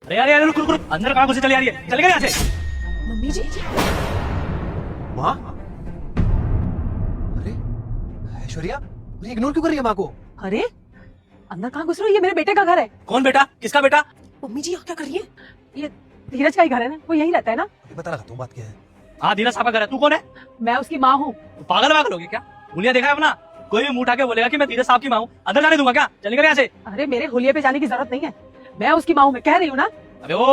अरे यार यार रुक रुक रुक, अंदर कहाँ घुसे चली आ रही है, चले गए यहाँ से। मम्मी जी माँ? अरे ऐश्वर्या, मुझे इग्नोर क्यों कर रही है माँ को? अरे अंदर कहाँ घुस रही हो? ये मेरे बेटे का घर है। कौन बेटा? किसका बेटा? मम्मी जी यहाँ क्या कर रही है? ये धीरज का ही घर है ना, वो यहीं रहता है ना। अभी पता लगा तुम बात क्या है। हाँ धीरज साहब का घर है। तू कौन है? मैं उसकी माँ हूँ। पागल वागल हो गया क्या? उंगलियां देखा है अपना? कोई भी मुंह उठा के बोलेगा कि मैं धीरज साहब की माँ हूँ, अंदर जाने दूंगा क्या? चले गए यहाँ से। अरे मेरे हुलिये पे जाने की जरूरत नहीं है, मैं उसकी माँ हूँ, मैं कह रही हूँ ना। अबे वो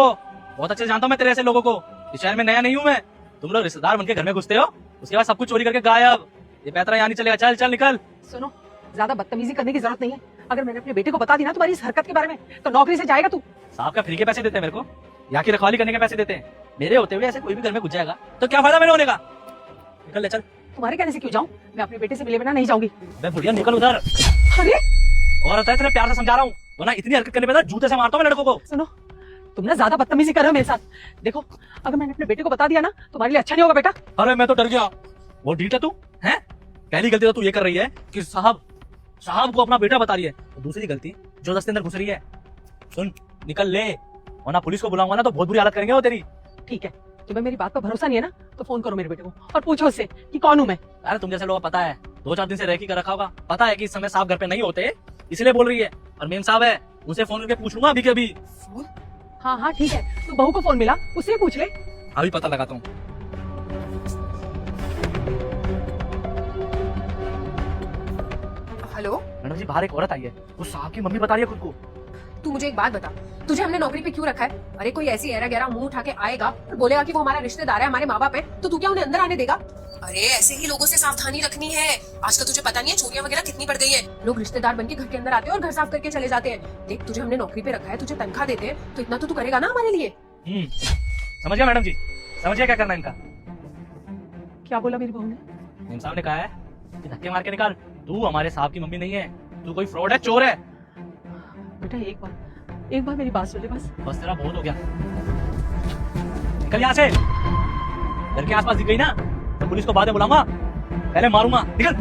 बहुत अच्छे से जानता हूँ मैं तेरे ऐसे लोगों को। इस शहर में नया नहीं हूँ मैं। तुम लोग रिश्तेदार बनके घर में घुसते हो, उसके बाद सब कुछ चोरी करके गायब। ये पैतरा यहाँ नहीं चलेगा, चल चल निकल। सुनो, ज्यादा बदतमीजी करने की जरूरत नहीं है। अगर मैंने अपने बेटे को बता दी ना तुम्हारी इस हरकत के बारे में, तो नौकरी से जाएगा तू। साहब का फ्री के पैसे देते हैं मेरे को, यहाँ की रखवाली करने के पैसे देते हैं। मेरे होते हुए ऐसे कोई भी घर में घुस जाएगा तो क्या फायदा मेरे होने का? निकल ले चल। तुम्हारे कहने से क्यों जाऊँ? मैं अपने बेटे से मिले बिना नहीं जाऊंगी। मैं बुढ़िया निकल उधर। अरे और आता है तेरे प्यार से समझा रहा हूँ, वरना इतनी हरकत करने पे ना जूते से मारता हूँ मैं लड़कों को। सुनो, तुम ना ज्यादा बदतमीजी कर रहे हो मेरे साथ। देखो, अगर मैंने अपने बेटे को बता दिया ना, तुम्हारे लिए अच्छा नहीं होगा बेटा। अरे मैं तो डर गया। वो डीट है तू है? पहली गलती तो तू ये कर रही है कि साहब को अपना बेटा बता रही है, और दूसरी गलती जो दस्ते अंदर घुस रही है। सुन निकल ले, वरना पुलिस को बुलाऊंगा ना तो बहुत बुरी हालत करेंगे वो तेरी। ठीक है, तुम्हें मेरी बात पर भरोसा नहीं है ना, तो फोन करो मेरे बेटे को और पूछो उससे कि कौन हूँ मैं। अरे तुम जैसे लोगों को पता है, 2-4 दिन से रैकी कर रखा होगा, पता है कि इस समय साहब घर पे नहीं होते, इसलिए बोल रही है। और मेम साहब है, उनसे फोन करके पूछ लूंगा अभी के अभी। फोन? हाँ हाँ ठीक है, तो बहू को फोन मिला, उससे पूछ ले। अभी पता लगाता हूँ। हेलो, मैडम जी बाहर एक औरत आई है, वो साहब की मम्मी बता रही है खुद को। तू मुझे एक बात बता, तुझे हमने नौकरी पे क्यों रखा है? अरे कोई ऐसी ऐरा गहरा मुंह उठा के आएगा और बोलेगा कि वो हमारा रिश्तेदार है, हमारे माँ बाप है, तो तू क्या उन्हें अंदर आने देगा? अरे ऐसे ही लोगों से सावधानी रखनी है। आजकल तुझे पता नहीं है चोरियां वगैरह कितनी बढ़ गई है। लोग रिश्तेदार बनके घर के अंदर आते हैं और घर साफ करके चले जाते हैं। देख, तुझे हमने नौकरी पे रखा है, तुझे तनख्वाह देते हैं, तो इतना तो तू करेगा ना हमारे लिए। समझ गया मैडम जी, समझ गया क्या करना है इनका। क्या बोला मेरी बहू ने? मेम साहब ने कहा है कि धक्के मार के निकाल, तू हमारे साहब की मम्मी नहीं है, तू कोई फ्रॉड है, चोर है। बेटा एक बार मेरी बात सुन ले बस। बस तेरा बहुत हो गया, निकल यहाँ से। घर के आसपास दिख गई ना तो पुलिस को बाद में बुलाऊंगा, पहले मारूंगा। निकल।